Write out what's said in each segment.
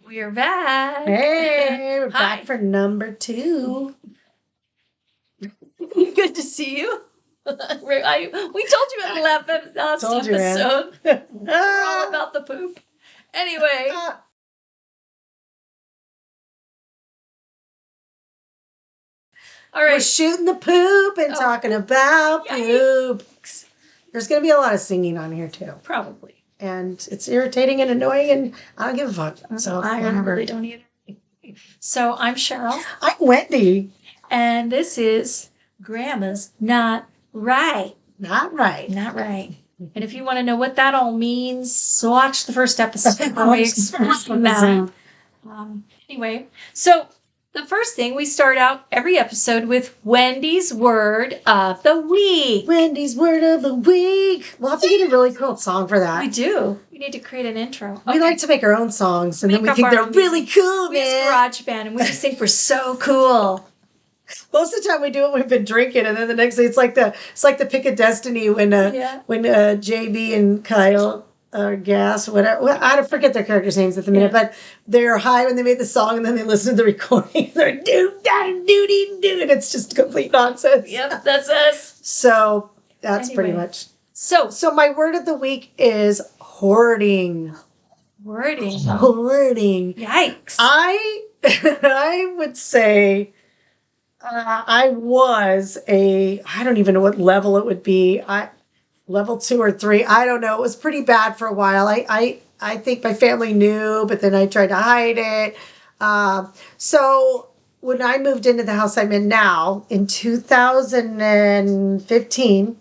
We're back. Hey, we're Hi. back for number 2. Good to see you. We told you in the last Told you, man. episode. We're all about the poop. Anyway. All We're right. shooting the poop and talking about Yikes. poops. There's going to be a lot of singing on here, too. Probably. And it's irritating and annoying, and I don't give a fuck. So I really don't either. So I'm Cheryl. I'm Wendy. And this is Grandma's Not Right. Not right. Not right. And if you want to know what that all means, watch the first episode where we explain that. Anyway, so the first thing, we start out every episode with Wendy's Word of the Week. Wendy's Word of the Week. We'll have to get a really cool song for that. We do. We need to create an intro. We like to make our own songs, and then we Make up think our they're own really cool, We use man. GarageBand, and we just think we're so cool. Most of the time we do it when we've been drinking, and then the next day it's like the Pick of Destiny when JB and Kyle or Gas, whatever. Well, I don't forget their characters' names at the minute, but they're high when they made the song, and then they listen to the recording. They're do, and it's just complete nonsense. Yep, that's us. So that's pretty much. So my word of the week is hoarding. Hoarding. Yikes. I would say. I don't even know what level it would be. Level 2 or 3. I don't know. It was pretty bad for a while. I think my family knew, but then I tried to hide it. So when I moved into the house I'm in now in 2015,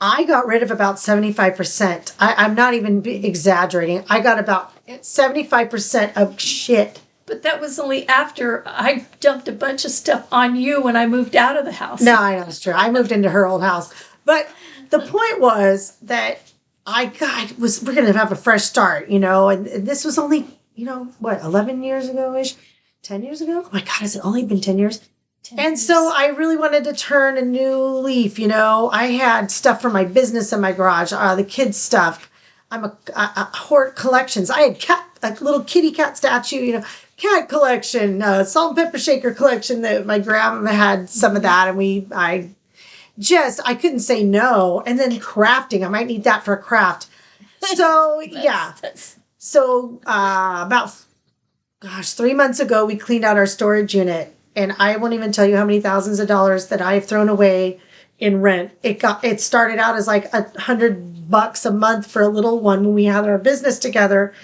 I got rid of about 75%. I'm not even exaggerating. I got about 75% of shit. But that was only after I dumped a bunch of stuff on you when I moved out of the house. No, I know it's true. I moved into her old house. But the point was that we're going to have a fresh start, and this was only, 11 years ago-ish? 10 years ago? Oh my God, has it only been 10 years? 10 and years. So I really wanted to turn a new leaf, I had stuff from my business in my garage, the kids' stuff. I'm a hoard collections. I had a little kitty cat statue, cat collection, salt and pepper shaker collection that my grandma had some of that, and I couldn't say no. And then crafting, I might need that for a craft. So So about 3 months ago, we cleaned out our storage unit, and I won't even tell you how many thousands of dollars that I've thrown away in rent. It started out as like $100 a month for a little one when we had our business together,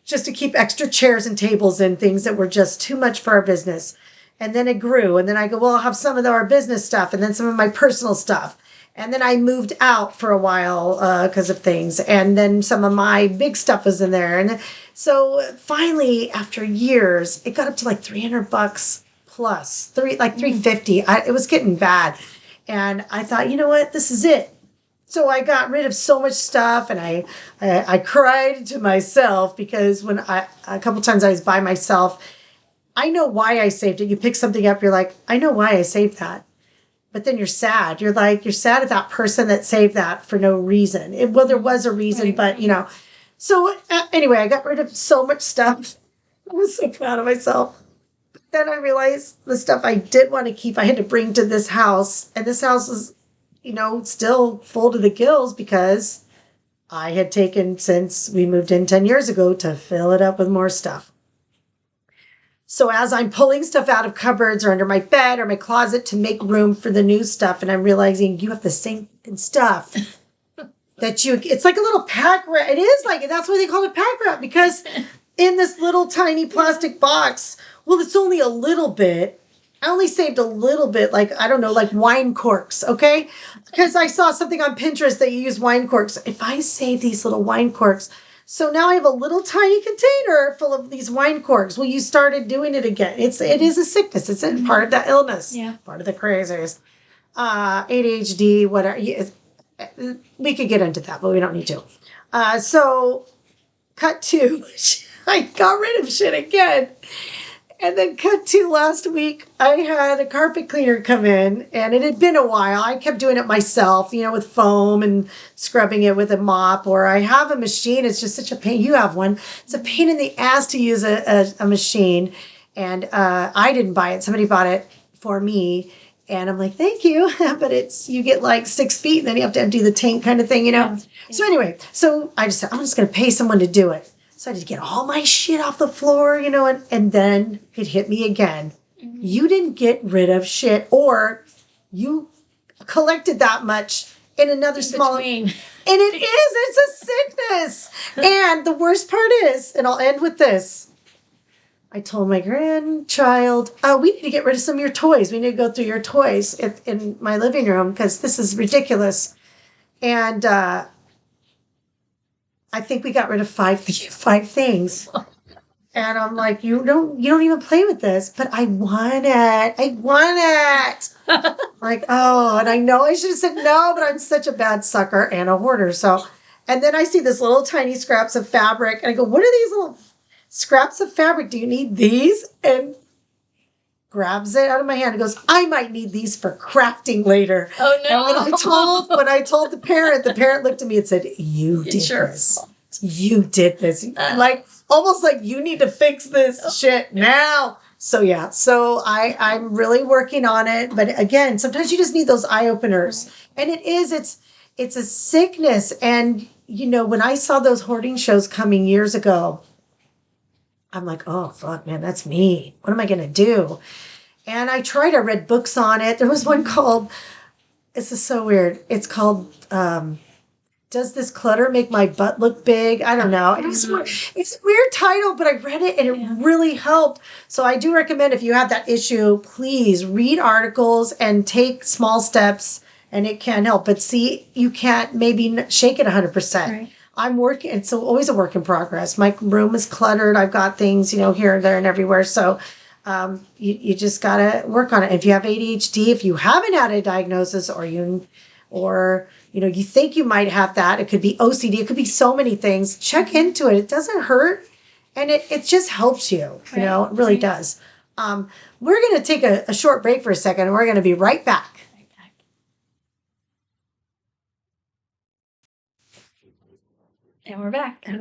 just to keep extra chairs and tables and things that were just too much for our business. And then it grew. And then I go, well, I'll have some of our business stuff and then some of my personal stuff. And then I moved out for a while because of things. And then some of my big stuff was in there. And so finally, after years, it got up to like $300 plus, $350. It was getting bad. And I thought, you know what? This is it. So I got rid of so much stuff, and I cried to myself because a couple times I was by myself. I know why I saved it. You pick something up, you're like, I know why I saved that. But then you're sad. You're sad at that person that saved that for no reason. There was a reason, but So anyway, I got rid of so much stuff. I was so proud of myself. But then I realized the stuff I did want to keep, I had to bring to this house, and this house is still full to the gills because I had taken, since we moved in 10 years ago, to fill it up with more stuff. So as I'm pulling stuff out of cupboards or under my bed or my closet to make room for the new stuff, and I'm realizing you have the same stuff it's like a little pack rat. It is that's why they call it pack rat, because in this little tiny plastic box, well, it's only a little bit. I only saved a little bit, like wine corks, okay? Because I saw something on Pinterest that you use wine corks. If I save these little wine corks, so now I have a little tiny container full of these wine corks. Well, you started doing it again. It is a sickness. It's a part of that illness. Yeah. Part of the crazies. ADHD, whatever. We could get into that, but we don't need to. So cut to, I got rid of shit again. And then cut to last week, I had a carpet cleaner come in, and it had been a while. I kept doing it myself, with foam and scrubbing it with a mop, or I have a machine. It's just such a pain. You have one. It's a pain in the ass to use a machine. And I didn't buy it. Somebody bought it for me. And I'm like, thank you. But you get like 6 feet, and then you have to empty the tank kind of thing, Yeah. So anyway, so I just said, I'm just going to pay someone to do it. So I had to get all my shit off the floor, and then it hit me again. Mm-hmm. You didn't get rid of shit, or you collected that much in another small. Between. And it's a sickness. And the worst part is, and I'll end with this. I told my grandchild, we need to get rid of some of your toys. We need to go through your toys in my living room because this is ridiculous. And I think we got rid of five things. And I'm like, you don't even play with this, but I want it. I want it. Like, oh, and I know I should have said no, but I'm such a bad sucker and a hoarder. So, and then I see this little tiny scraps of fabric, and I go, what are these little scraps of fabric? Do you need these? And grabs it out of my hand and goes, I might need these for crafting later. Oh no. And when I told the parent looked at me and said, you did this. You did this. Like, almost like you need to fix this shit now. So yeah, I'm really working on it. But again, sometimes you just need those eye openers. And it's a sickness. And when I saw those hoarding shows coming years ago, I'm like, oh fuck, man, that's me. What am I gonna do? And I read books on it. There was one called, this is so weird. It's called Does This Clutter Make My Butt Look Big? I don't know. It's a weird title, but I read it and it really helped. So I do recommend, if you have that issue, please read articles and take small steps, and it can help. But see, you can't maybe shake it 100%. Right. I'm working. It's always a work in progress. My room is cluttered. I've got things, here, there, and everywhere. So you just got to work on it. If you have ADHD, if you haven't had a diagnosis, or you think you might have that, it could be OCD, it could be so many things. Check into it. It doesn't hurt, and it just helps you. It really does. We're going to take a short break for a second, and we're going to be right back. And we're back. We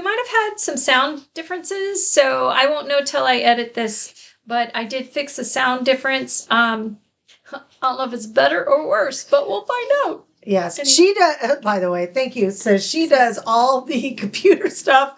might have had some sound differences, so I won't know till I edit this, but I did fix a sound difference. I don't know if it's better or worse, but we'll find out. Yes, she does. By the way, thank you. So she does all the computer stuff.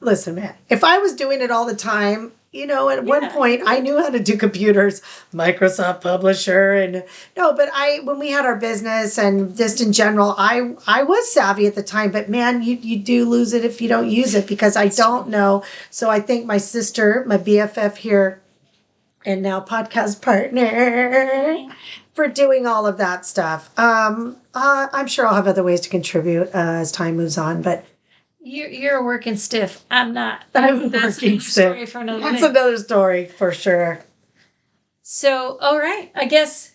Listen, man, if I was doing it all the time, at one point I knew how to do computers, Microsoft Publisher, when we had our business and just in general, I was savvy at the time, but man, you do lose it if you don't use it, because I don't know. So I thank my sister, my BFF here, and now podcast partner, for doing all of that stuff. I'm sure I'll have other ways to contribute as time moves on, but you're working stiff. I'm not. I'm working stiff. That's another story for sure. So, all right, I guess.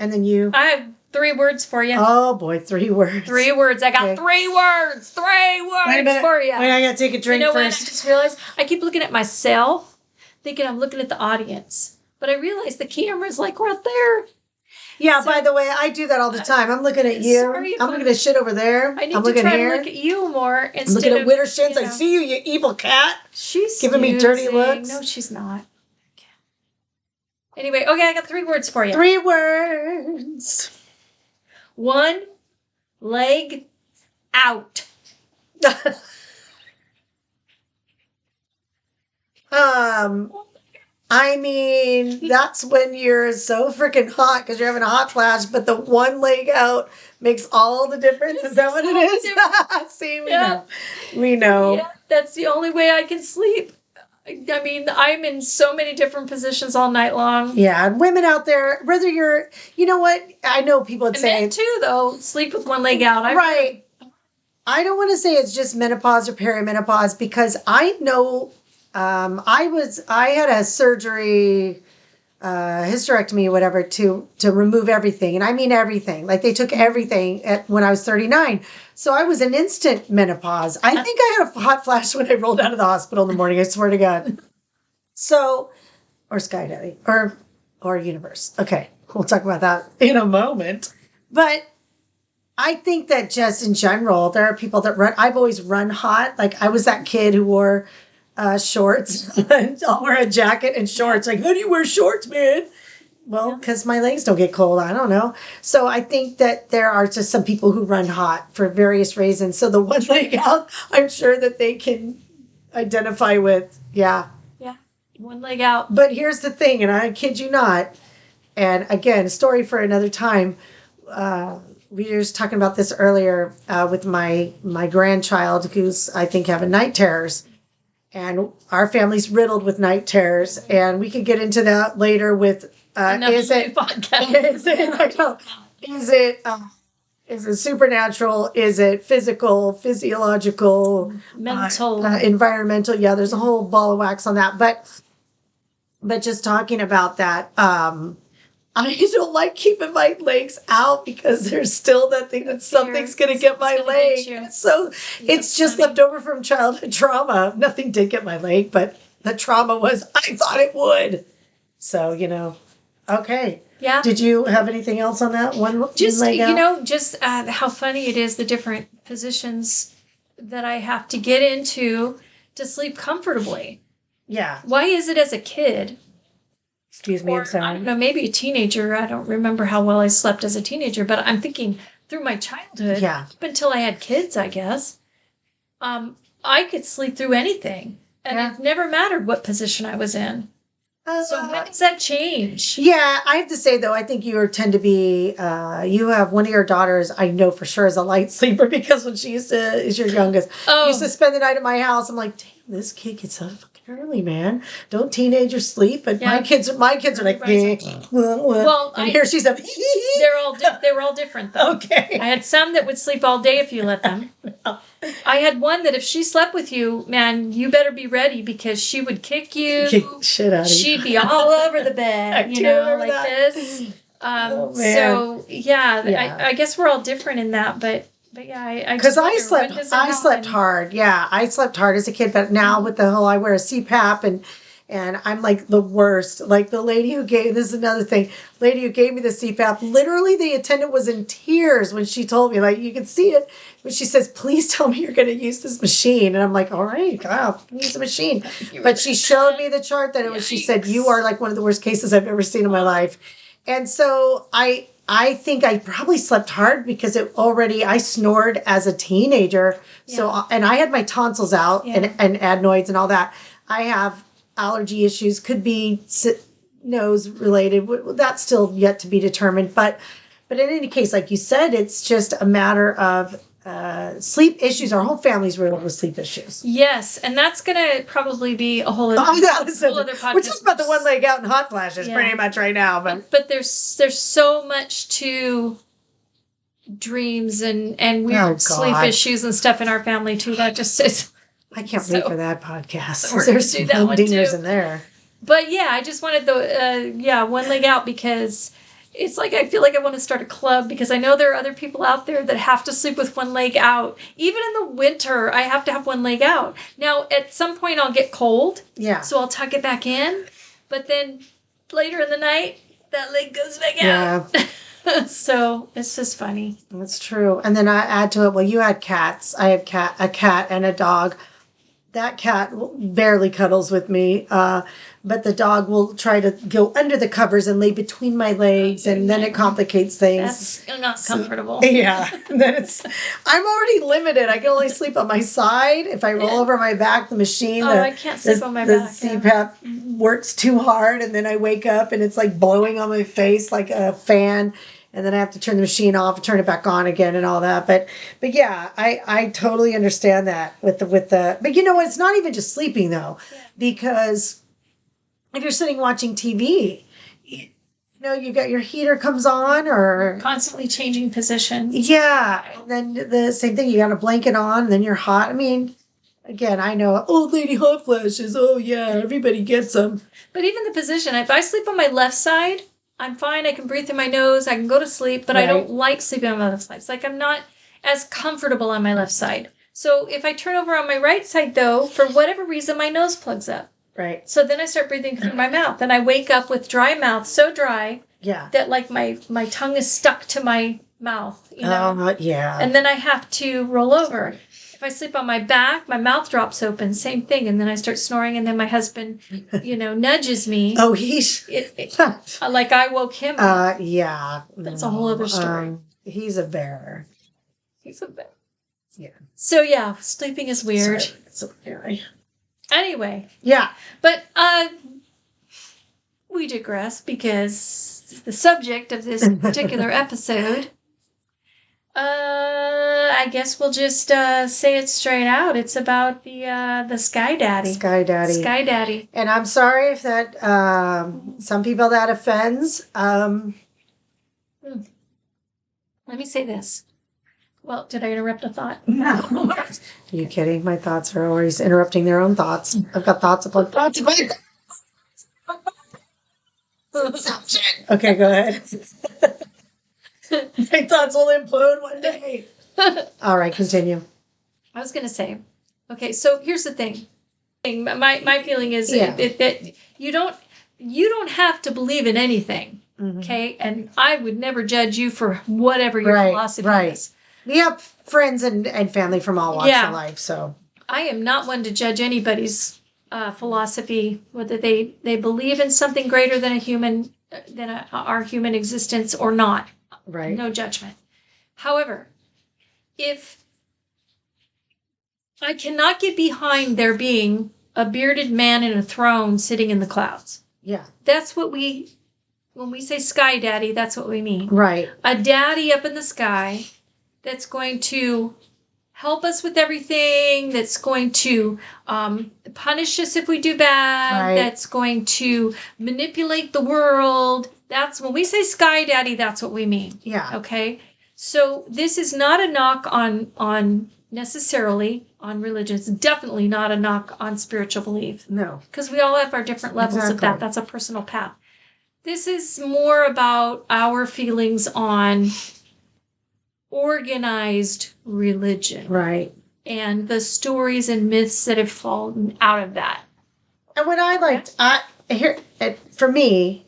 And then you. I have 3 words for you. Oh boy, 3 words. 3 words. I got 3 words. 3 words for you. Wait, I gotta take a drink first. What? I just realized I keep looking at myself, thinking I'm looking at the audience, but I realized the camera's like right there. Yeah, by the way, I do that all the time. I'm looking at you. I'm looking at shit over there. I need to try to look at you more instead of... I'm looking at Witter Shins. I see you, you evil cat. She's giving me dirty looks. No, she's not. Anyway, okay, I got 3 words for you. 3 words. 1 leg out. I mean, that's when you're so freaking hot because you're having a hot flash, but the one leg out makes all the difference. Is that what it is? See, we know. Yeah, that's the only way I can sleep. I mean, I'm in so many different positions all night long. Yeah, and women out there, whether you're, you know what? I know people would say... Men too, though, sleep with one leg out. Right. I don't want to say it's just menopause or perimenopause, because I know... I had a surgery hysterectomy or whatever to remove everything. And I mean everything. Like they took everything when I was 39. So I was in instant menopause. I think I had a hot flash when I rolled out of the hospital in the morning. I swear to God. So, or skydiving or universe. Okay. We'll talk about that in a moment. But I think that just in general, there are people that run. I've always run hot. Like I was that kid who wore shorts. I'll wear a jacket and shorts. Like, how do you wear shorts, man? Well, because my legs don't get cold. I don't know. So I think that there are just some people who run hot for various reasons. So the one leg out, I'm sure that they can identify with. Yeah. Yeah. One leg out. But here's the thing, and I kid you not. And again, story for another time. We were just talking about this earlier with my grandchild, who's I think having night terrors. And our family's riddled with night terrors, and we could get into that later with is it supernatural? Is it physical, physiological, mental, environmental? Yeah, there's a whole ball of wax on that. But just talking about that, I don't like keeping my legs out because there's still that thing that something's going to get my leg. So it's just left over from childhood trauma. Nothing did get my leg, but the trauma was I thought it would. So, okay. Yeah. Did you have anything else on that one? Just, leg out? just how funny it is, the different positions that I have to get into to sleep comfortably. Yeah. Why is it as a kid? Excuse me, I'm sorry. I don't know, maybe a teenager. I don't remember how well I slept as a teenager, but I'm thinking through my childhood, up until I had kids, I guess, I could sleep through anything. And it never mattered what position I was in. So when does that change? Yeah, I have to say, though, I think you tend to be, you have one of your daughters, I know for sure, is a light sleeper because when she is your youngest, used to spend the night at my house. I'm like, damn, this kid gets up fucking early, man. Don't teenagers sleep? But my kids are like, well, and here she's up. They were all different, though. Okay. I had some that would sleep all day if you let them. I had one that if she slept with you, man, you better be ready because she would kick you. Kick the shit out of you. She'd be all over the bed, like this. So yeah, I guess we're all different in that, but yeah, because I slept hard. Yeah, I slept hard as a kid, but now with the whole I wear a CPAP and I'm like the worst. Like the lady who gave this is another thing. Lady who gave me the CPAP, literally the attendant was in tears when she told me. Like you can see it when she says, "Please tell me you're going to use this machine." And I'm like, "All right, I'll use the machine." But she showed me the chart that it was. She said, "You are like one of the worst cases I've ever seen in my life." And so I think I probably slept hard because I snored as a teenager. Yeah. So and I had my tonsils out and adenoids and all that. I have allergy issues, could be nose related. That's still yet to be determined. But in any case, like you said, it's just a matter of sleep issues. Our whole family's riddled with sleep issues. Yes, and that's going to probably be a whole other podcast. We're talking about the one leg out and hot flashes pretty much right now. But there's so much to dreams and weird sleep issues and stuff in our family too. That just is... I can't wait for that podcast. There's some dingers in there. But yeah, I just wanted one leg out because it's like I feel like I want to start a club because I know there are other people out there that have to sleep with one leg out. Even in the winter, I have to have one leg out. Now, at some point, I'll get cold. Yeah. So I'll tuck it back in. But then later in the night, that leg goes back out. So it's just funny. That's true. And then I add to it, well, you had cats. I have a cat and a dog. That cat barely cuddles with me, but the dog will try to go under the covers and lay between my legs, and then it complicates things. That's not comfortable. Yeah, then I'm already limited. I can only sleep on my side. If I roll over my back, the machine, I can't sleep on my back. The CPAP works too hard, and then I wake up and it's like blowing on my face like a fan. And then I have to turn the machine off and turn it back on again and all that. But yeah, I totally understand that with the but it's not even just sleeping though, because if you're sitting watching TV, you got your heater comes on or constantly changing positions. Yeah. And then the same thing, you got a blanket on and then you're hot. I mean, again, I know old lady hot flashes. Oh yeah, everybody gets them. But even the position, if I sleep on my left side, I'm fine. I can breathe through my nose. I can go to sleep, but I don't like sleeping on my left side. It's like I'm not as comfortable on my left side. So if I turn over on my right side, though, for whatever reason, my nose plugs up. Right. So then I start breathing through my mouth, and I wake up with dry mouth, so dry Yeah. that like my tongue is stuck to my mouth, you know. Yeah. And then I have to roll over. If I sleep on my back, my mouth drops open, same thing, and then I start snoring, and then my husband, nudges me. Oh, he's like I woke him up. Yeah. That's a whole other story. He's a bear. He's a bear. Yeah. So yeah, sleeping is weird. Sorry. Anyway. Yeah. But we digress because the subject of this particular episode, I guess we'll just say it straight out. It's about the Sky Daddy. Sky Daddy. Sky Daddy. And I'm sorry if that some people that offends. Let me say this. Well, did I interrupt a thought? No. Are you kidding? My thoughts are always interrupting their own thoughts. I've got thoughts upon thoughts. Okay, go ahead. My thoughts will implode one day. All right, continue. I was going to say, okay, so here's the thing. My feeling is that you don't have to believe in anything, okay? And I would never judge you for whatever your philosophy is. We have friends and family from all walks of life, so. I am not one to judge anybody's philosophy, whether they believe in something greater than our human existence or not. Right. No judgment. However, if I cannot get behind there being a bearded man in a throne sitting in the clouds. Yeah. That's what when we say Sky Daddy, that's what we mean. Right. A daddy up in the sky that's going to help us with everything, that's going to punish us if we do bad, that's going to manipulate the world. That's when we say Sky Daddy, that's what we mean. Yeah. Okay? So this is not a knock on necessarily on religion. It's definitely not a knock on spiritual belief. No. Because we all have our different levels of that. That's a personal path. This is more about our feelings on organized religion. Right. And the stories and myths that have fallen out of that. And what I liked, for me,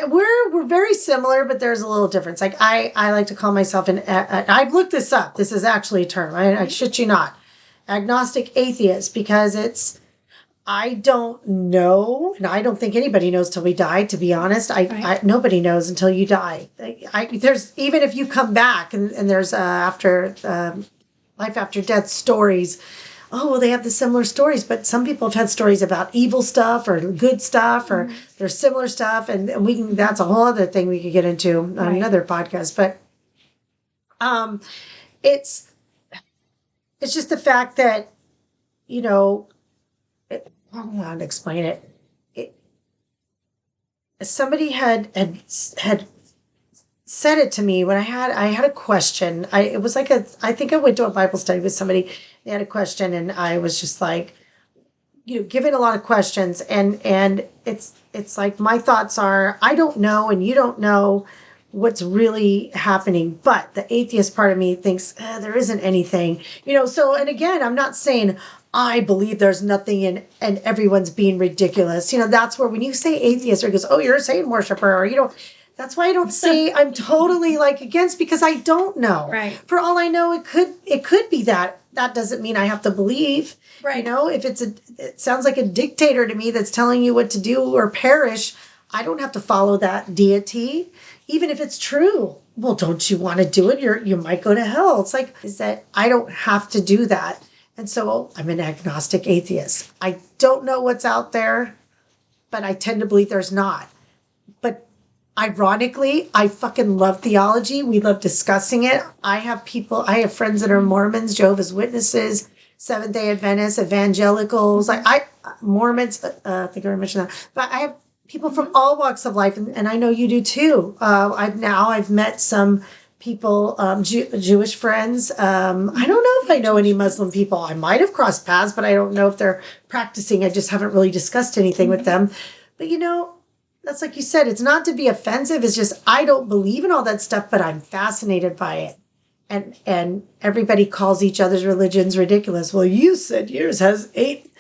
we're very similar, but there's a little difference. Like I like to call myself I've looked this up. This is actually a term. I shit you not. Agnostic atheist, because I don't know, and I don't think anybody knows till we die, to be honest. Nobody knows until you die. There's, even if you come back and there's life after death stories. Oh, well, they have the similar stories, but some people have had stories about evil stuff or good stuff, or there's similar stuff, and that's a whole other thing we could get into on another podcast. But it's just the fact that, I don't know how to explain it. Somebody had said it to me when I had a question. I think I went to a Bible study with somebody. They had a question, and I was just like, given a lot of questions, and it's like my thoughts are, I don't know, and you don't know what's really happening, but the atheist part of me thinks there isn't anything, so, and again, I'm not saying I believe there's nothing and everyone's being ridiculous. That's where when you say atheist, or goes, oh, you're a Satan worshiper, or that's why I don't say I'm totally against, because I don't know. Right. For all I know, it could be that. That doesn't mean I have to believe. Right. If it sounds like a dictator to me that's telling you what to do or perish, I don't have to follow that deity, even if it's true. Well, don't you want to do it? You might go to hell. It's is that I don't have to do that. And so I'm an agnostic atheist. I don't know what's out there, but I tend to believe there's not. But ironically, I fucking love theology. We love discussing it. I have friends that are Mormons, Jehovah's Witnesses, Seventh-day Adventists, evangelicals, Mormons, I think I mentioned that. But I have people from all walks of life, and I know you do too. I've met some people, Jewish friends. I don't know if I know any Muslim people. I might have crossed paths, but I don't know if they're practicing. I just haven't really discussed anything with them. But that's like you said, it's not to be offensive. It's just I don't believe in all that stuff, but I'm fascinated by it. And everybody calls each other's religions ridiculous. Well, you said yours has eight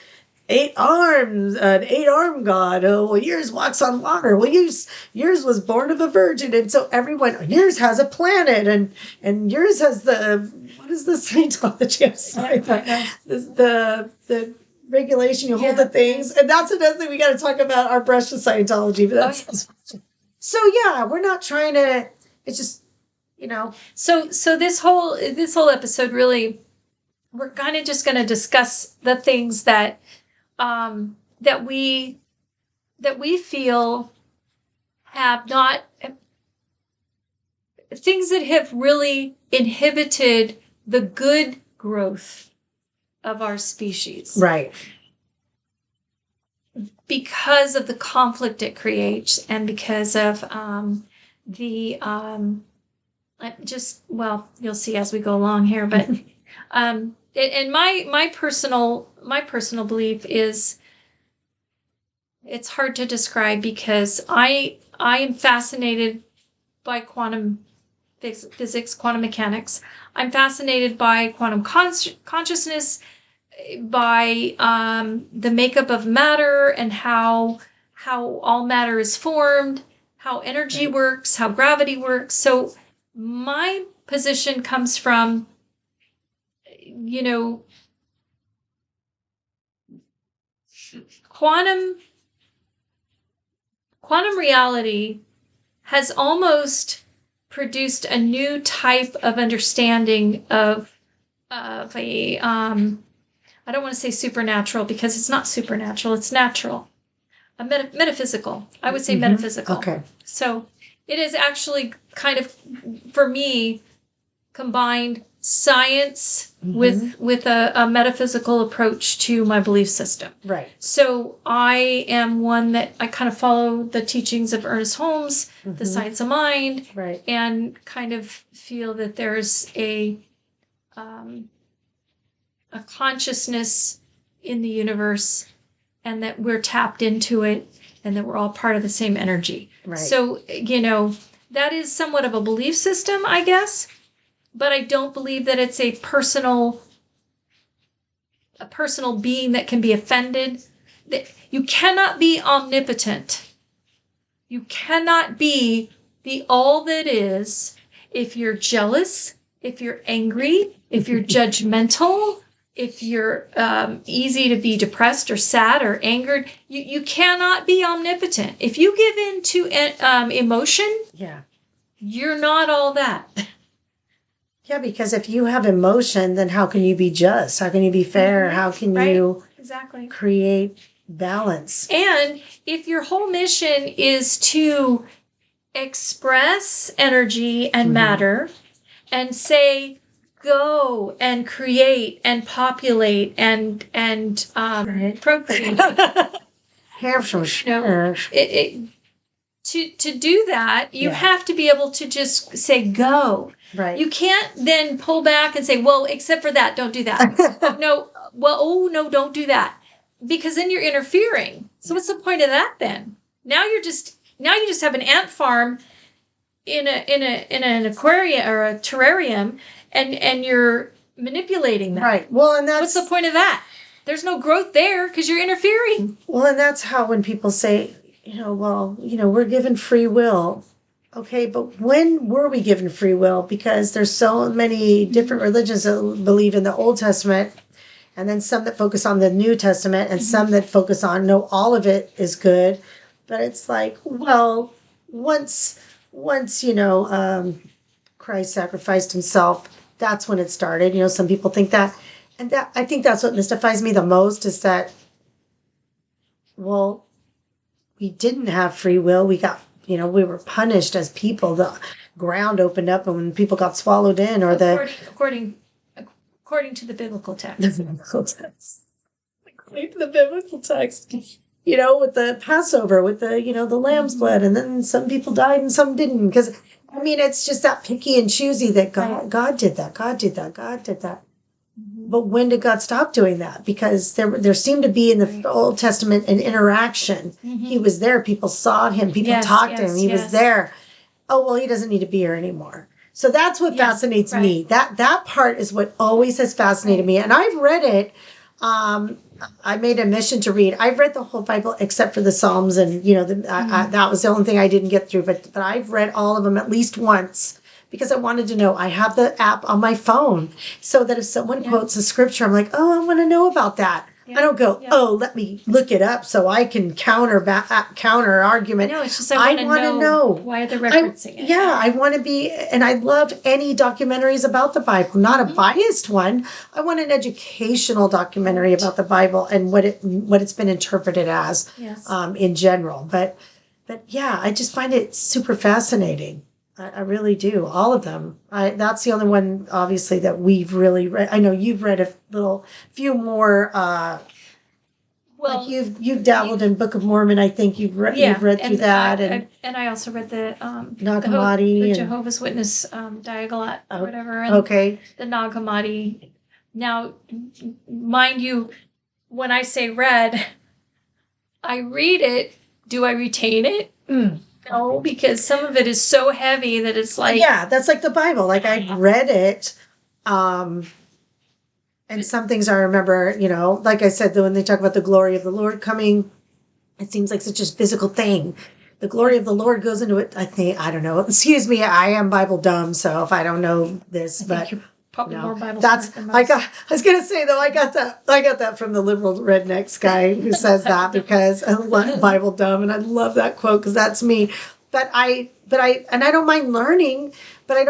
arms, an 8-arm God. Oh, well, yours walks on water. Well, yours was born of a virgin, and so yours has a planet, and yours has what is the Scientology? I'm sorry, the regulation you hold the things, and that's another thing we got to talk about our brush with Scientology. But that's so yeah, we're not trying to. It's just So this whole episode really, we're kind of just going to discuss the things that we feel have not, things that have really inhibited the good growth of our species. Right. Because of the conflict it creates, and because of you'll see as we go along here, but and my personal belief is, it's hard to describe because I am fascinated by quantum physics, quantum mechanics. I'm fascinated by quantum consciousness, by the makeup of matter and how all matter is formed, how energy works, how gravity works. So my position comes from, quantum reality has almost produced a new type of understanding of a I don't want to say supernatural because it's not supernatural, it's natural. A metaphysical. I would say metaphysical. Okay. So it is actually kind of, for me, combined science with a metaphysical approach to my belief system. Right. So I am one that I kind of follow the teachings of Ernest Holmes, The Science of Mind, right, and kind of feel that there's a consciousness in the universe, and that we're tapped into it, and that we're all part of the same energy. Right. So, that is somewhat of a belief system, I guess, but I don't believe that it's a personal being that can be offended. You cannot be omnipotent. You cannot be the all that is if you're jealous, if you're angry, if you're judgmental, if you're easy to be depressed or sad or angered. You cannot be omnipotent. If you give in to emotion, you're not all that. Yeah, because if you have emotion, then how can you be just? How can you be fair? How can you create balance? And if your whole mission is to express energy and matter and say, go and create and populate and procreate. To do that, you have to be able to just say go. Right. You can't then pull back and say, well, except for that, don't do that. No, don't do that. Because then you're interfering. So what's the point of that then? Now you just have an ant farm in an aquarium or a terrarium, and you're manipulating that. Right. Well, and what's the point of that? There's no growth there because you're interfering. Well, and that's how when people say, we're given free will. Okay, but when were we given free will? Because there's so many different religions that believe in the Old Testament, and then some that focus on the New Testament, and some that focus on, no, all of it is good. But it's like, well, once Christ sacrificed himself, that's when it started. Some people think that. And that, I think that's what mystifies me the most, is that, well, we didn't have free will. We got, we were punished as people. The ground opened up, and when people got swallowed in, or according to the biblical text. The biblical text. According to the biblical text. With the Passover, with the lamb's blood, and then some people died and some didn't. Because I mean, it's just that picky and choosy that Right. God did that. God did that. God did that. Mhm. But when did God stop doing that? Because there seemed to be in the Right. Old Testament an interaction. He Mhm. was there. People saw him. People Yes, talked to him. yes, He was yes. there. Oh well, he doesn't need to be here anymore. So that's what Yeah, fascinates right. me. That part is what always has fascinated Right. me. And I've read it. I made a mission to read. I've read the whole Bible except for the Psalms, and that was the only thing I didn't get through. But I've read all of them at least once because I wanted to know. I have the app on my phone so that if someone Yeah. quotes a scripture, I'm like, oh, I want to know about that. Yeah. I don't go, Yeah. oh, let me look it up so I can counter argument. No, it's just I I want to wanna know. why they're referencing it. Yeah, I want to be, and I love any documentaries about the Bible, not a biased one. I want an educational documentary about the Bible and what it's been interpreted as, Yes. in general. But yeah, I just find it super fascinating. I really do. All of them. That's the only one, obviously, that we've really read. I know you've read a few more. Well, Like you've dabbled in Book of Mormon. I think you've read through that, and I also read the Nag Hammadi the and- Jehovah's Witness Diagolat or whatever, and okay. the Nag Hammadi. Now, mind you, when I say read, I read it. Do I retain it? No, because some of it is so heavy that it's like Yeah, that's like the Bible. Like I read it, and some things I remember. Like I said, when they talk about the glory of the Lord coming, it seems like such a physical thing. The glory of the Lord goes into it. I don't know. Excuse me, I am Bible dumb, so if I don't know this, I but think you're probably more Bible that's smart than most. I was gonna say though, I got that from the liberal rednecks guy who says that because I love Bible dumb and I love that quote because that's me. But I don't mind learning, but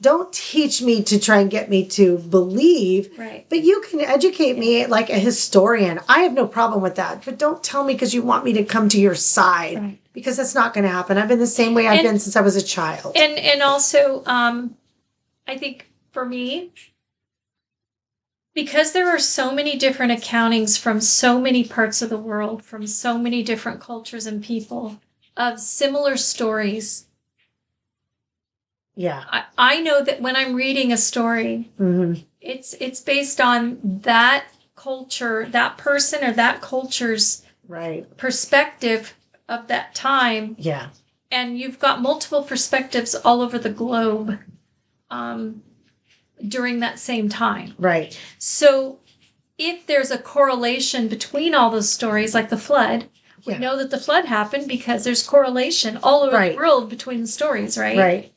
don't teach me to try and get me to believe. Right. But you can educate me like a historian. I have no problem with that. But don't tell me because you want me to come to your side. Right. Because that's not going to happen. I've been the same way I've And- been since I was a child. And also, I think for me, because there are so many different accountings from so many parts of the world, from so many different cultures and people of similar stories, Yeah. I know that when I'm reading a story, Mm-hmm. it's based on that culture, that person or that culture's Right. perspective of that time. Yeah. And you've got multiple perspectives all over the globe during that same time. Right. So if there's a correlation between all those stories, like the flood, we Yeah. know that the flood happened because there's correlation all over Right. the world between the stories, right? Right.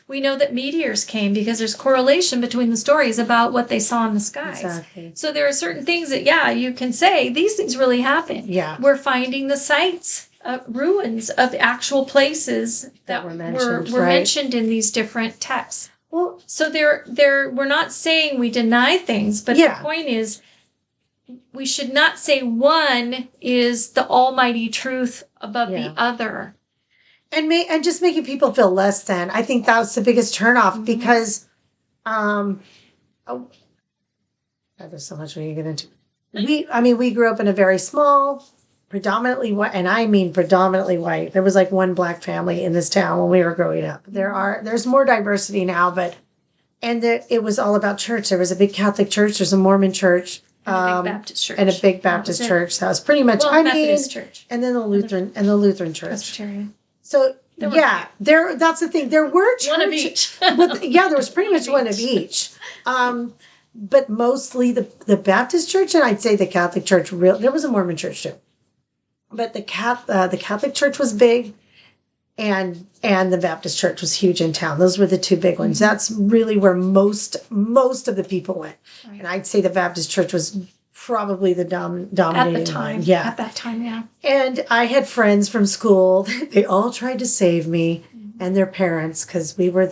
We know that meteors came because there's correlation between the stories about what they saw in the skies. Exactly. So there are certain things that, yeah, you can say these things really happened. Yeah. We're finding the sites, ruins of actual places that were were mentioned, were right. mentioned in these different texts. Well, So we're not saying we deny things, but Yeah. the point is we should not say one is the almighty truth above Yeah. the other. and just making people feel less than. I think that was the biggest turnoff because, there's so much we can get into. We grew up in a very small, predominantly white, and I mean predominantly white. There was like one black family in this town when we were growing up. There's more diversity now, it was all about church. There was a big Catholic church. There's a Mormon church. And a big Baptist church. And a big Baptist church. That was pretty much, Well, Methodist church. and then the Lutheran church. Presbyterian. So There were that's the thing. There were churches. One of each. There was pretty much one of each. But mostly the Baptist church, and I'd say the Catholic church. There was a Mormon church too, but the Catholic church was big, and the Baptist church was huge in town. Those were the two big ones. That's really where most of the people went, Right. and I'd say the Baptist church was probably the dominating At the time. one. Yeah. At that time, yeah. And I had friends from school. They all tried to save me and their parents because we were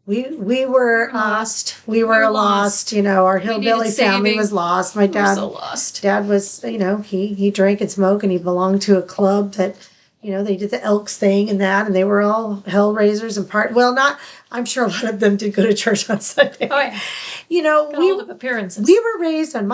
Lost. We were lost. Our hillbilly needed family saving. was lost. My We're dad so lost. was, he drank and smoked and he belonged to a club that, they did the Elks thing and that, and they were all hellraisers and I'm sure a lot of them did go to church on Sunday. Oh, yeah. Got all of appearances. We were raised on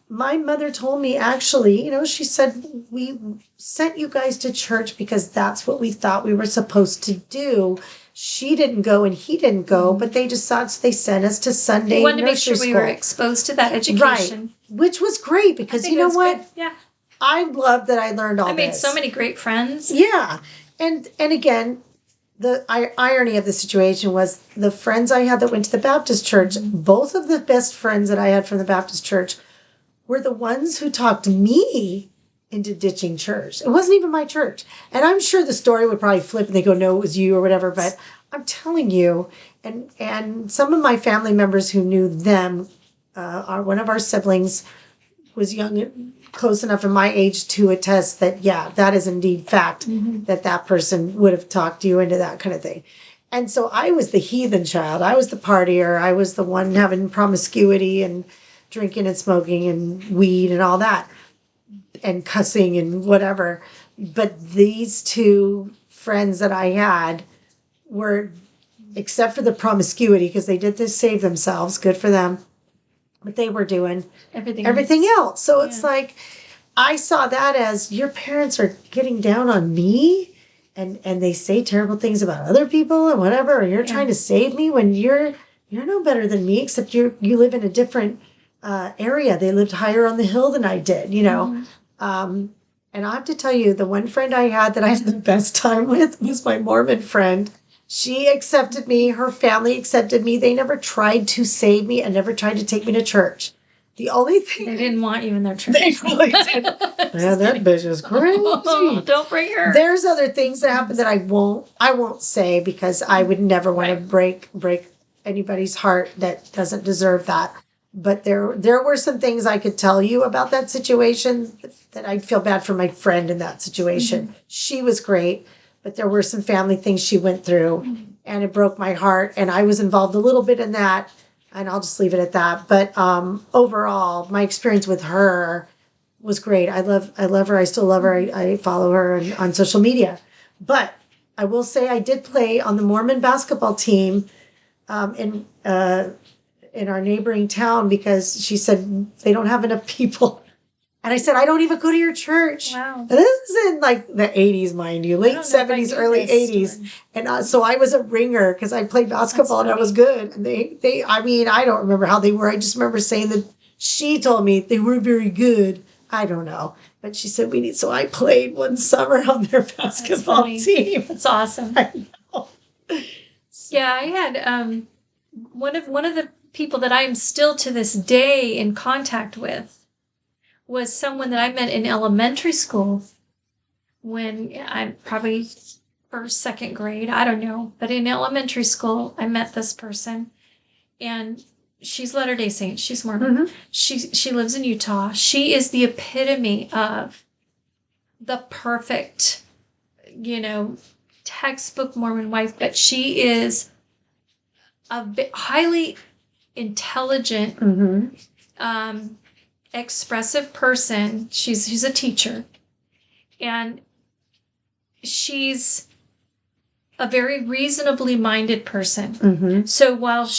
my mother told me actually, she said, we sent you guys to church because that's what we thought we were supposed to do she didn't go and he didn't go, but they just thought they sent us to Sunday We wanted to make nursery sure we school. were exposed to that Right. education. Which was great I because think you know that's what? good. Yeah. I love that I learned all I made this. so many great friends. Yeah. And again, the irony of the situation was the friends I had that went to the Baptist church, both of the best friends that I had from the Baptist church were the ones who talked me into ditching church. It wasn't even my church. And I'm sure the story would probably flip and they go, no, it was you or whatever. But I'm telling you, and some of my family members who knew them, one of our siblings was young, close enough in my age to attest that, yeah, that is indeed fact, that person would have talked you into that kind of thing. And so I was the heathen child. I was the partier. I was the one having promiscuity and drinking and smoking and weed and all that and cussing and whatever. But these two friends that I had were, except for the promiscuity, because they did this save themselves, good for them, but they were doing everything else. So it's like, I saw that as your parents are getting down on me and they say terrible things about other people and whatever, or you're trying to save me when you're no better than me, except you live in a different area. They lived higher on the hill than I did, you know. And I have to tell you, the one friend I had that I had the best time with was my Mormon friend. She accepted me. Her family accepted me. They never tried to save me and never tried to take me to church. The only thing They didn't want you in their church. they really did. Yeah, that bitch is crazy. Don't bring her. There's other things that happen that I won't say because I would never want to break anybody's heart that doesn't deserve that. But there were some things I could tell you about that situation that I'd feel bad for my friend in that situation. She was great, but there were some family things she went through and it broke my heart. And I was involved a little bit in that. And I'll just leave it at that. But overall, my experience with her was great. I love her. I still love her. I follow her on social media. But I will say I did play on the Mormon basketball team in our neighboring town because she said they don't have enough people. And I said, I don't even go to your church. Wow. And this is in like the 80s, mind you, late 70s, early 80s. And so I was a ringer because I played basketball and I was good. And I mean, I don't remember how they were. I just remember saying that she told me they were very good. I don't know. But she said so I played one summer on their basketball team. That's awesome. I know. Yeah, I had one of the people that I'm still to this day in contact with was someone that I met in elementary school when I'm probably first, second grade. I don't know. But in elementary school, I met this person. And she's Latter-day Saint. She's Mormon. She lives in Utah. She is the epitome of the perfect, textbook Mormon wife. But she is a highly intelligent, expressive person. She's a teacher, and she's a very reasonably minded person. So while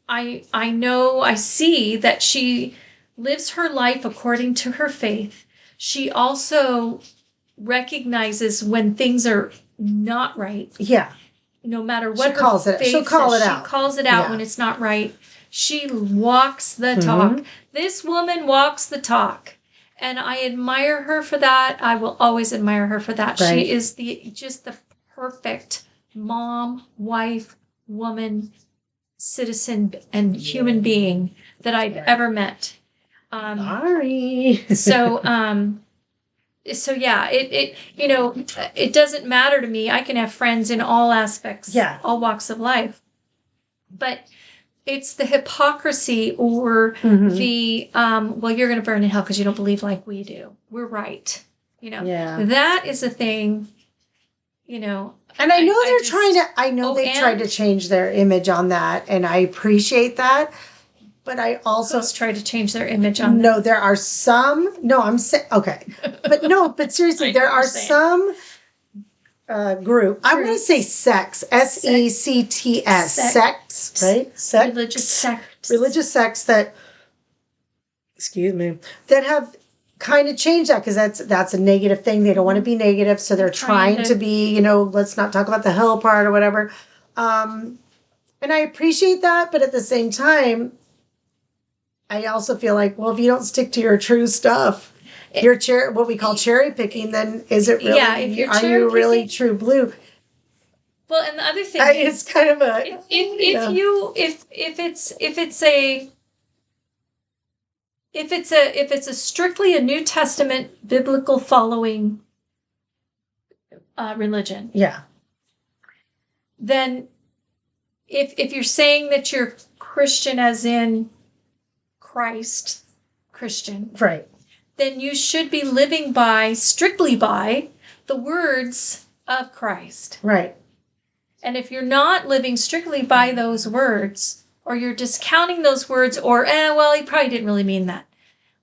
I see that she lives her life according to her faith, she also recognizes when things are not right. Yeah. No matter what she'll call it out. She calls it out when it's not right. She walks the talk. This woman walks the talk. And I admire her for that. I will always admire her for that. Right. She is just the perfect mom, wife, woman, citizen, and human being that I've ever met. Sorry. So yeah, it doesn't matter to me. I can have friends in all aspects, all walks of life. But it's the hypocrisy or the, well, you're going to burn in hell because you don't believe like we do. We're right. That is a thing, And I know they've tried to change their image on that. And I appreciate that. But I also try to change their image on that. No, there are some. No, I'm saying okay, but seriously, there are some group. I want to say sects, SECTS, sects, right? Religious sects that, excuse me, that have kind of changed that because that's a negative thing. They don't want to be negative, so they're trying to be. Let's not talk about the hell part or whatever. And I appreciate that, but at the same time, I also feel like, well, if you don't stick to your true stuff, you're what we call cherry picking, then is it really, if you're are cherry you really picking- true blue? Well, and the other thing It's kind of a, if it's a strictly a New Testament biblical following religion, yeah, then if you're saying that you're Christian as in Christ Christian, right, then you should be living strictly by the words of Christ. right. And if you're not living strictly by those words, or you're discounting those words, or, well, he probably didn't really mean that,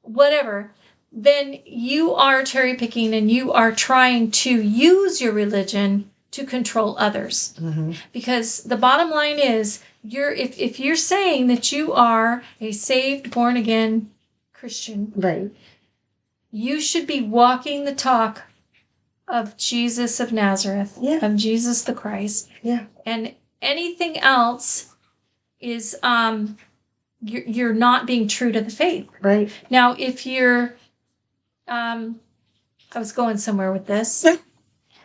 whatever, then you are cherry picking and you are trying to use your religion to control others. Mm-hmm. Because the bottom line is, if you're saying that you are a saved, born again Christian, Right. you should be walking the talk of Jesus of Nazareth, of Jesus the Christ. Yeah. And anything else is you're not being true to the faith. Right. Now, if you're I was going somewhere with this.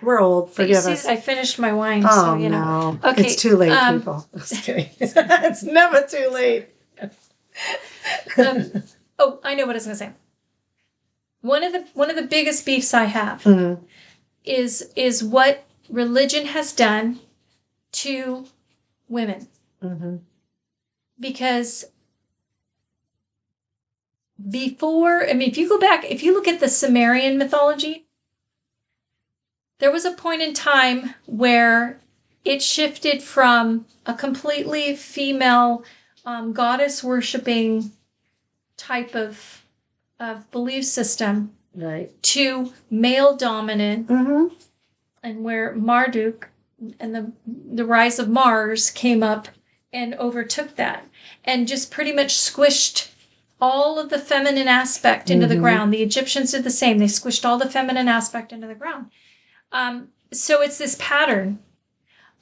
We're old, forgive us. I finished my wine, Oh, so you know. no. Okay, It's too late, people. Just kidding. It's never too late. I know what I was going to say. One of the biggest beefs I have Mm-hmm. is what religion has done to women. Mm-hmm. Because if you go back, if you look at the Sumerian mythology, there was a point in time where it shifted from a completely female goddess worshipping type of belief system, Right. to male dominant, Mm-hmm. and where Marduk and the rise of Mars came up and overtook that and just pretty much squished all of the feminine aspect into the ground. The Egyptians did the same. They squished all the feminine aspect into the ground. So it's this pattern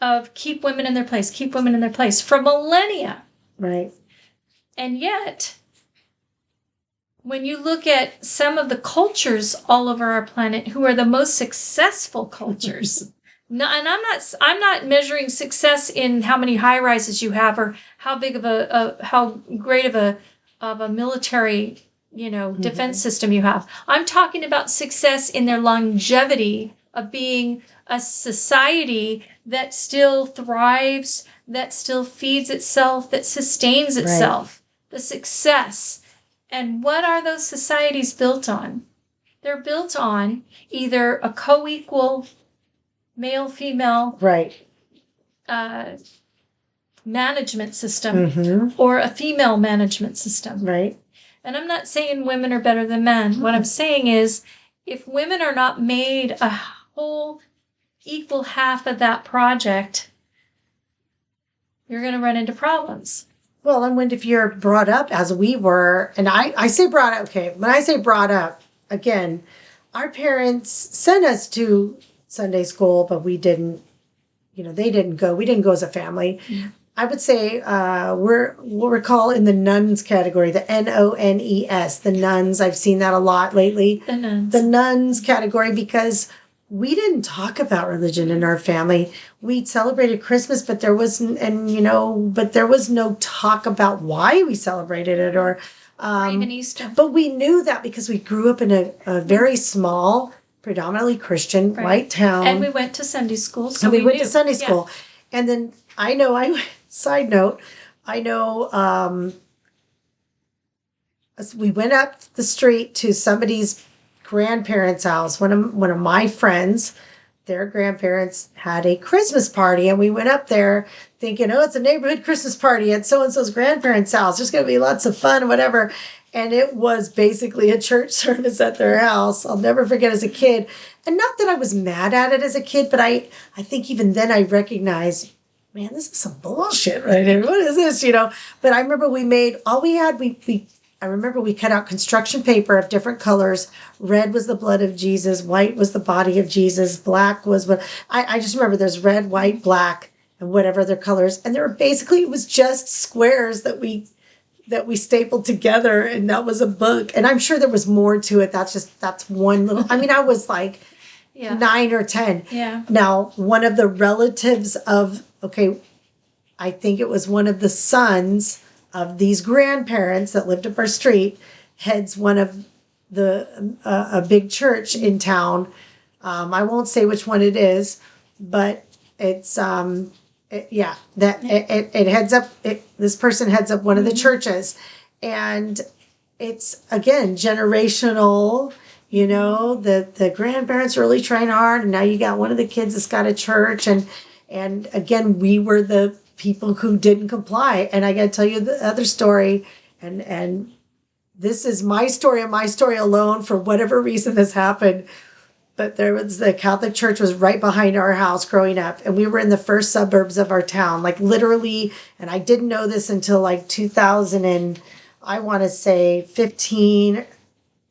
of keep women in their place for millennia. Right. And yet, when you look at some of the cultures all over our planet who are the most successful cultures, and I'm not measuring success in how many high rises you have or how big of how great of a military, defense system you have. I'm talking about success in their longevity of being a society that still thrives, that still feeds itself, that sustains itself. Right. The success. And what are those societies built on? They're built on either a co-equal male-female management system or a female management system. Right. And I'm not saying women are better than men. What I'm saying is if women are not made a whole equal half of that project, you're going to run into problems. Well, and if you're brought up as we were, and I say brought up, okay, when I say brought up, again, our parents sent us to Sunday school, but we didn't, they didn't go. We didn't go as a family. Mm-hmm. I would say we're what we're called in the nuns category, the NONES, the nuns. I've seen that a lot lately. The nuns category, because we didn't talk about religion in our family. We celebrated Christmas, but there wasn't, but there was no talk about why we celebrated it or even Easter. But we knew that because we grew up in a very small, predominantly Christian white town. And we went to Sunday school. So and we went to Sunday school. And then side note, we went up the street to somebody's grandparents' house. One of my friends, their grandparents had a Christmas party, and we went up there thinking, it's a neighborhood Christmas party at so-and-so's grandparents' house. There's going to be lots of fun, whatever. And it was basically a church service at their house. I'll never forget as a kid. And not that I was mad at it as a kid, but I think even then I recognized, man, this is some bullshit right here. What is this, But I remember I remember we cut out construction paper of different colors. Red was the blood of Jesus. White was the body of Jesus. Black was I just remember there's red, white, black. and whatever other colors. And they were basically, it was just squares that we stapled together, and that was a book. And I'm sure there was more to it. That's one little, I mean, I was like Yeah. 9 or 10. Yeah. Now, one of the relatives of, okay, I think it was one of the sons of these grandparents that lived up our street, heads one of the, a big church in town. I won't say which one it is, but it's, it heads up, this person heads up one of the churches, and it's, again, generational. You know, the grandparents are really trying hard, and now you got one of the kids that's got a church, and again, we were the people who didn't comply. And I got to tell you the other story, and this is my story and my story alone for whatever reason this happened. But there was, the Catholic church was right behind our house growing up, and we were in the first suburbs of our town, like literally. And I didn't know this until like 2000 and I want to say 15.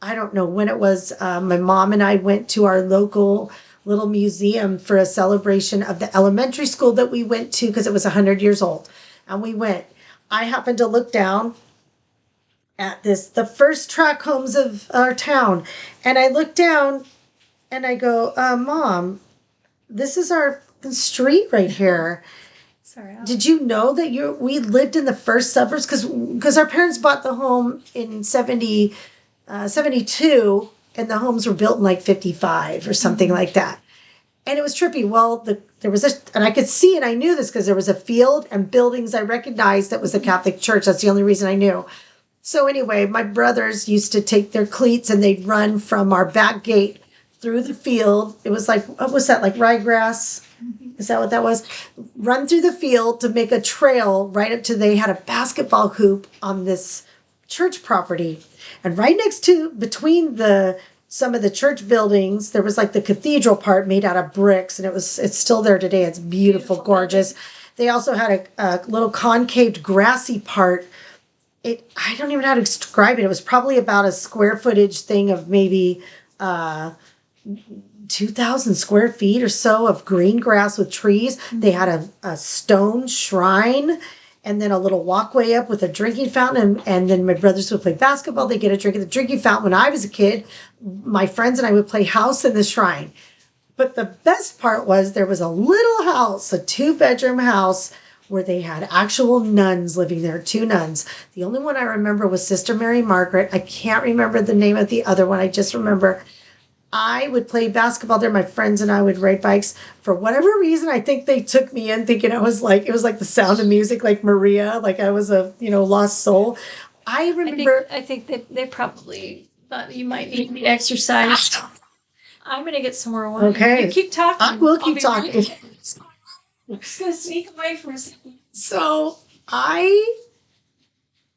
I don't know when it was. My mom and I went to our local little museum for a celebration of the elementary school that we went to, because it was 100 years old. And we went. I happened to look down at the first tract homes of our town, and I looked down and I go, Mom, this is our street right here. Sorry. Did you know that we lived in the first suburbs? Because our parents bought the home in 72, and the homes were built in like 55 or something like that. And it was trippy. Well, there was this, and I could see, and I knew this because there was a field and buildings I recognized that was the Catholic church. That's the only reason I knew. So anyway, my brothers used to take their cleats and they'd run from our back gate through the field. It was like, what was that, like ryegrass? Is that what that was? Run through the field to make a trail right up to, they had a basketball hoop on this church property. And right next to, between some of the church buildings, there was like the cathedral part made out of bricks, and it's still there today. It's beautiful, gorgeous. They also had a little concaved grassy part. I don't even know how to describe it. It was probably about a square footage thing of maybe 2,000 square feet or so of green grass with trees. They had a stone shrine, and then a little walkway up with a drinking fountain. And then my brothers would play basketball. They'd get a drink at the drinking fountain. When I was a kid, my friends and I would play house in the shrine. But the best part was there was a little house, a 2-bedroom house, where they had actual nuns living there, 2 nuns. The only one I remember was Sister Mary Margaret. I can't remember the name of the other one. I just remember I would play basketball there. My friends and I would ride bikes. For whatever reason, I think they took me in thinking it was like The Sound of Music, like Maria, like I was a, lost soul. I remember. I think that they probably thought you might need the exercise. I'm going to get some more wine. Okay. You keep talking. I will keep talking. Right. I'm just going to sneak away for a second. So I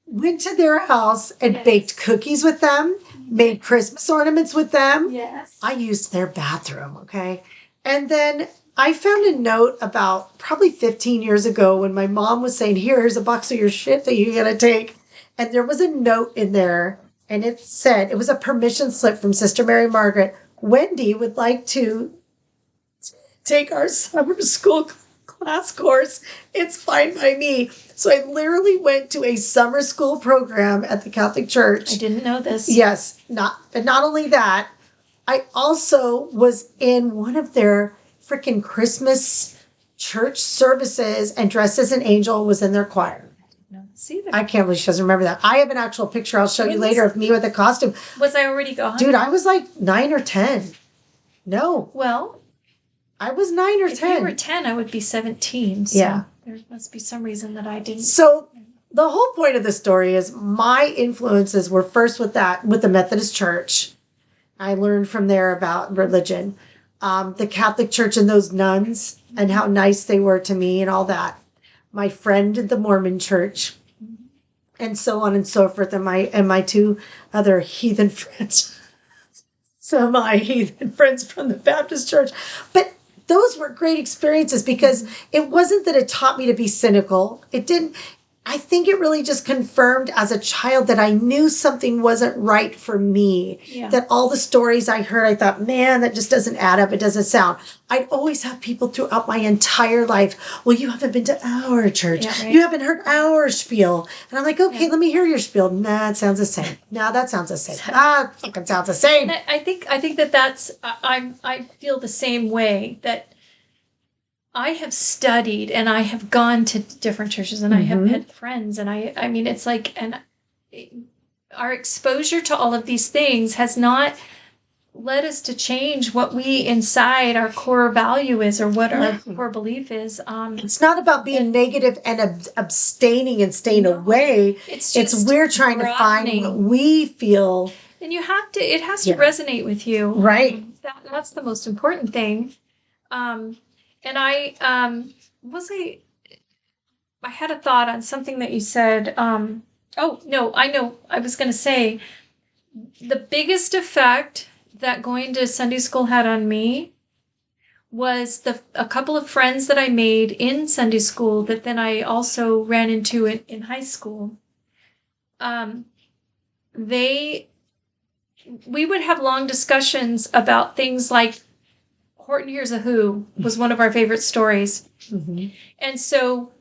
went to their house and baked cookies with them, made Christmas ornaments with them. Yes. I used their bathroom, okay? And then I found a note about probably 15 years ago when my mom was saying, here's a box of your shit that you're going to take. And there was a note in there, and it said, it was a permission slip from Sister Mary Margaret. Wendy would like to take our summer school class course. It's fine by me. So I literally went to a summer school program at the Catholic Church. I didn't know this. Yes. Not only that, I also was in one of their freaking Christmas church services and dressed as an angel, was in their choir. See that? I can't believe she doesn't remember that. I have an actual picture I'll show you later of me with a costume. Was I already gone? Dude, I was like 9 or 10. No. Well, I was 9 or if 10. you were 10, I would be 17. So Yeah. there must be some reason that I didn't. So the whole point of the story is my influences were first with the Methodist Church. I learned from there about religion. The Catholic Church and those nuns and how nice they were to me and all that. My friend at the Mormon Church, and so on and so forth, and my 2 other heathen friends. So my heathen friends from the Baptist Church. But those were great experiences because it wasn't that it taught me to be cynical. It didn't. I think it really just confirmed as a child that I knew something wasn't right for me. Yeah. That all the stories I heard, I thought, man, that just doesn't add up. It doesn't sound. I'd always have people throughout my entire life. Well, you haven't been to our church. Yeah, right. You haven't heard our spiel. And I'm like, okay, let me hear your spiel. Nah, it sounds the same. Nah, that sounds the same. Ah, it fucking sounds the same. And I think that's I feel the same way, that I have studied and I have gone to different churches and I have had friends, and I mean, it's like, and our exposure to all of these things has not led us to change what we inside our core value is, or what our core belief is. It's not about being negative and abstaining and staying away. It's we're trying to find what we feel. And it has to resonate with you. Right. That's the most important thing. And I had a thought on something that you said. Oh, no, I know. I was going to say the biggest effect that going to Sunday school had on me was a couple of friends that I made in Sunday school that then I also ran into in high school. We would have long discussions about things like Horton Hears a Who was one of our favorite stories. Mm-hmm. And so,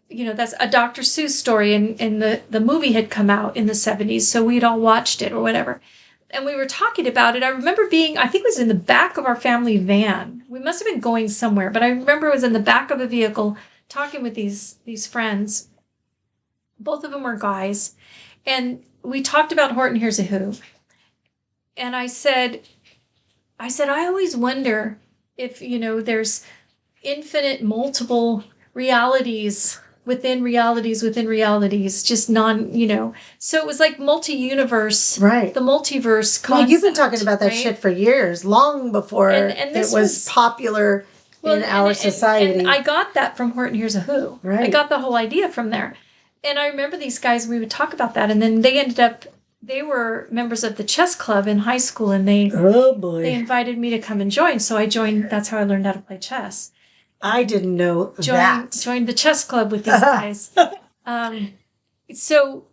that's a Dr. Seuss story, and the movie had come out in the 70s, so we'd all watched it or whatever. And we were talking about it. I remember I think it was in the back of our family van. We must have been going somewhere, but I remember it was in the back of a vehicle talking with these friends. Both of them were guys. And we talked about Horton Hears a Who. And I said, I always wonder if, there's infinite multiple realities within realities, just so it was like multi-universe, right? The multiverse concept. Well, you've been talking about that shit for years, long before it was popular in our society. And I got that from Horton Hears a Who. Right. I got the whole idea from there. And I remember these guys, we would talk about that, and then they were members of the chess club in high school, and they invited me to come and join. So I joined. That's how I learned how to play chess. I didn't know that. Joined the chess club with these guys. So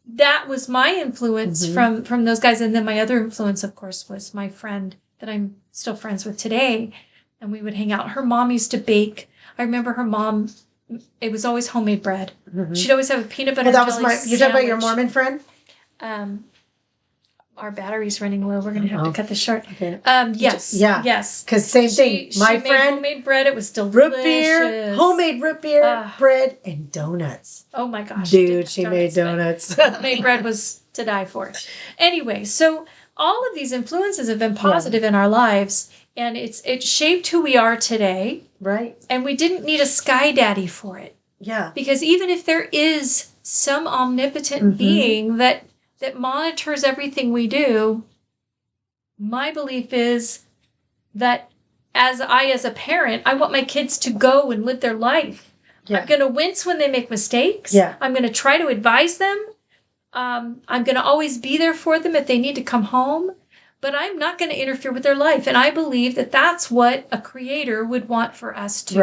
that was my influence from those guys. And then my other influence, of course, was my friend that I'm still friends with today. And we would hang out. Her mom used to bake. I remember her mom, it was always homemade bread. Mm-hmm. She'd always have a peanut butter jelly sandwich. You're talking about your Mormon friend? Our battery's running low. We're going to have to cut this short. Okay. Yes. Yeah. Yes. Because same thing. My she friend made homemade bread. It was delicious. Root beer, homemade root beer, bread, and donuts. Oh my gosh. Dude, she made donuts. Homemade bread was to die for. Anyway, so all of these influences have been positive in our lives, and it shaped who we are today. Right. And we didn't need a sky daddy for it. Yeah. Because even if there is some omnipotent being that monitors everything we do, my belief is that as a parent, I want my kids to go and live their life. Yeah. I'm going to wince when they make mistakes. Yeah. I'm going to try to advise them. I'm going to always be there for them if they need to come home, but I'm not going to interfere with their life. And I believe that that's what a creator would want for us too.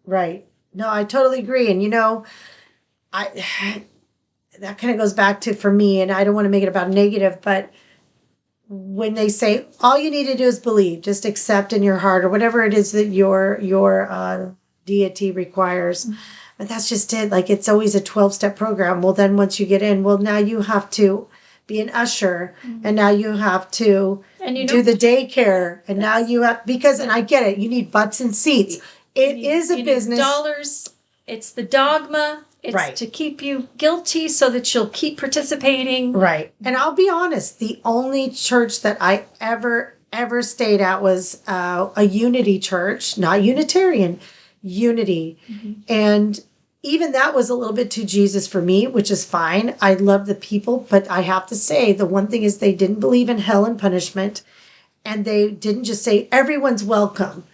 Right. No, I totally agree. And that kind of goes back to, for me, and I don't want to make it about negative, but when they say all you need to do is believe, just accept in your heart or whatever it is that your deity requires. But that's just it. Like, it's always a 12-step program. Well, then once you get in, now you have to be an usher, and now you have to do the daycare, and now you have, and I get it, you need butts and seats. It is a business. Dollars. It's the dogma. It's to keep you guilty so that you'll keep participating. Right. And I'll be honest, the only church that I ever stayed at was a Unity church, not Unitarian, Unity. Mm-hmm. And even that was a little bit too Jesus for me, which is fine. I love the people, but I have to say the one thing is they didn't believe in hell and punishment, and they didn't just say everyone's welcome.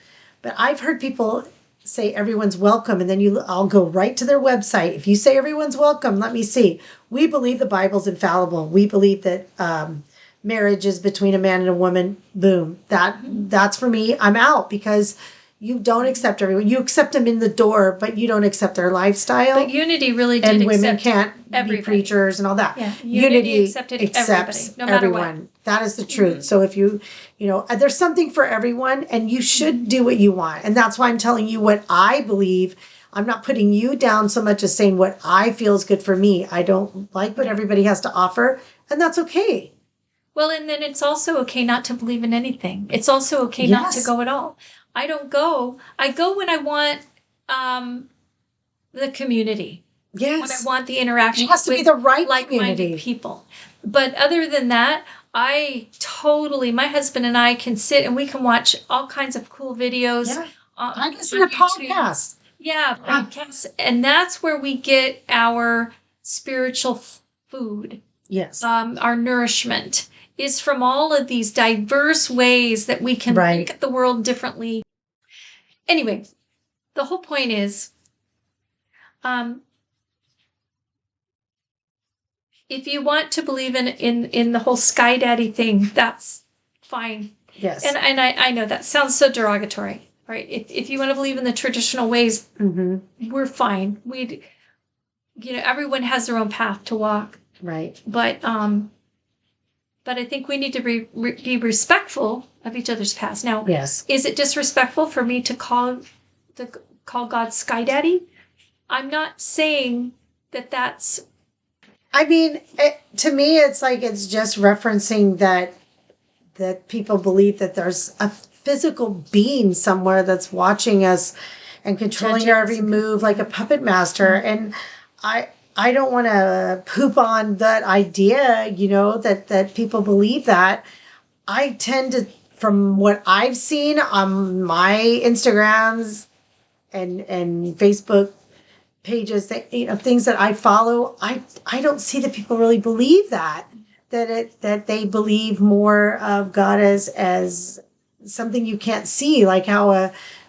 But I've heard people say everyone's welcome, and then I'll go right to their website. If you say everyone's welcome, let me see. We believe the Bible's infallible. We believe that marriage is between a man and a woman. Boom. That's for me. I'm out, because you don't accept everyone. You accept them in the door, but you don't accept their lifestyle. But Unity really did And women accept can't everybody. be preachers and all that. Yeah, Unity accepted accepts everybody, no matter everyone. what. That is the truth. So if you know, there's something for everyone, and you should do what you want. And that's why I'm telling you what I believe. I'm not putting you down so much as saying what I feel is good for me. I don't like what everybody has to offer, and that's okay. Well, and then it's also okay not to believe in anything. It's also okay not to Yes. go at all. I don't go. I go when I want the community. When I Yes. want the interaction It has to be with the right like-minded community. people. But other than that, my husband and I can sit and we can watch all kinds of cool videos. Yeah. On I listen to YouTube. podcasts. Yeah, podcasts. And that's where we get our spiritual food. Yes. Our nourishment is from all of these diverse ways that we can Right. look at the world differently. Anyway, the whole point is, if you want to believe in the whole Sky Daddy thing, that's fine. Yes. And I know that sounds so derogatory, right? If you want to believe in the traditional ways, we're fine. Everyone has their own path to walk. Right. But I think we need to be respectful of each other's paths. Now, Yes. is it disrespectful for me to call God Sky Daddy? I'm not saying that that's. I mean, to me, it's like it's just referencing that people believe that there's a physical being somewhere that's watching us and controlling our every move like a puppet master. And I don't want to poop on that idea, that people believe that. I tend to, from what I've seen on my Instagrams and Facebook pages, that things that I follow, I don't see that people really believe that they believe more of God as something you can't see, like how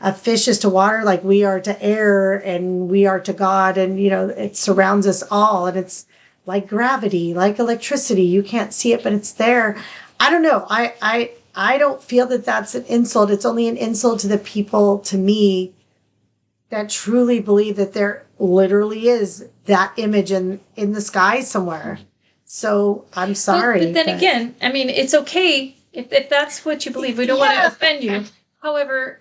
a fish is to water, like we are to air and we are to God, and it surrounds us all, and it's like gravity, like electricity. You can't see it, but it's there. I don't know. I don't feel that that's an insult. It's only an insult to the people, to me, that truly believe that there literally is that image in the sky somewhere. So I'm sorry. But then again, I mean, it's okay if that's what you believe. We don't want to offend you. However,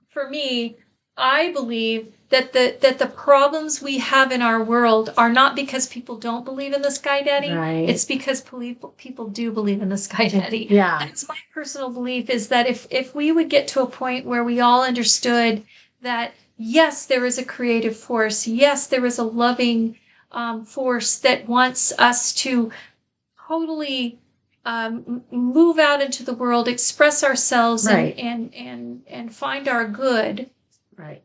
for me, I believe that the problems we have in our world are not because people don't believe in the Sky Daddy. Right. It's because people do believe in the Sky Daddy. Yeah. That's my personal belief, is that if we would get to a point where we all understood that, yes, there is a creative force. Yes, there is a loving force that wants us to totally move out into the world, express ourselves, Right. and find our good. Right.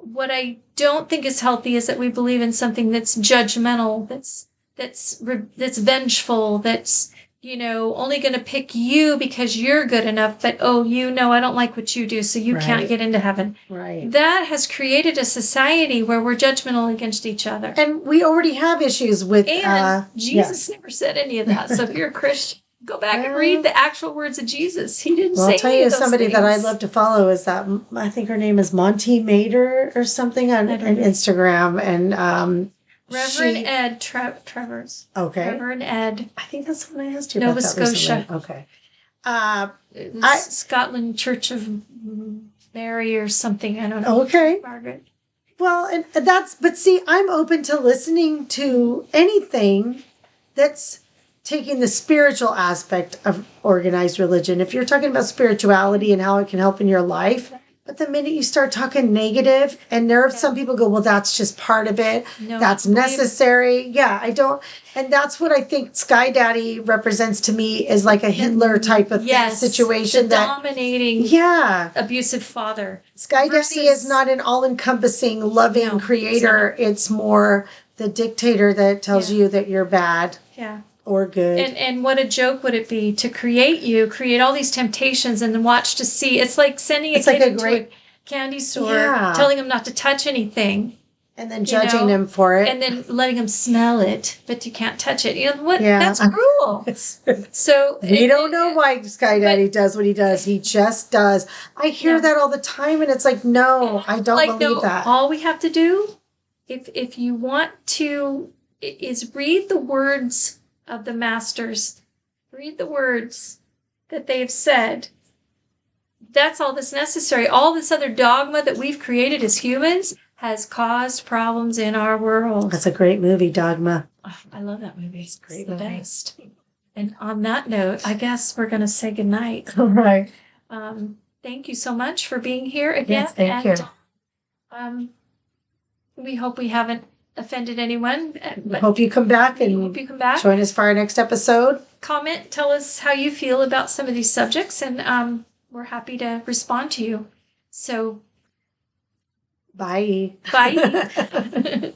What I don't think is healthy is that we believe in something that's judgmental, that's vengeful, that's only going to pick you because you're good enough, but I don't like what you do, so you can't get into heaven. Right. That has created a society where we're judgmental against each other. And we already have issues with Jesus never said any of that. So if you're a Christian, go back and read the actual words of Jesus. He didn't say any of those things. I'll tell you, somebody that I love to follow is that, I think her name is Monty Mater or something on Instagram, and Reverend Ed Travers. Okay. Reverend Ed. I think that's what I asked you Nova about that Scotia. recently. Okay. Scotland Church of Mary or something. I don't know. Okay. Margaret. Well, and but see, I'm open to listening to anything that's taking the spiritual aspect of organized religion. If you're talking about spirituality and how it can help in your life, but the minute you start talking negative, and there are some people go, well, that's just part of it. No, that's necessary. Yeah, I don't. And that's what I think Sky Daddy represents to me, is like a Hitler type of situation. The dominating, abusive father. Sky Daddy is not an all-encompassing, loving creator. It's more the dictator that tells you that you're bad. Yeah. Or good. And what a joke would it be to create all these temptations and then watch to see. It's like sending a kid into a candy store, telling him not to touch anything. And then judging them for it. And then letting them smell it, but you can't touch it. You know what? Yeah. That's cruel. So we don't know why Sky Daddy does what he does. He just does. I hear that all the time, and it's like, no, I don't believe that. All we have to do, if you want to, is read the words of the masters. Read the words that they've said. That's all that's necessary. All this other dogma that we've created as humans has caused problems in our world. That's a great movie, Dogma. Oh, I love that movie. It's great the movie. best. And on that note, I guess we're going to say goodnight. All right. Thank you so much for being here again. Yes, thank you. We hope we haven't offended anyone. I hope you come back hope you come back. Join us for our next episode. Comment, tell us how you feel about some of these subjects, and we're happy to respond to you. So, bye. bye.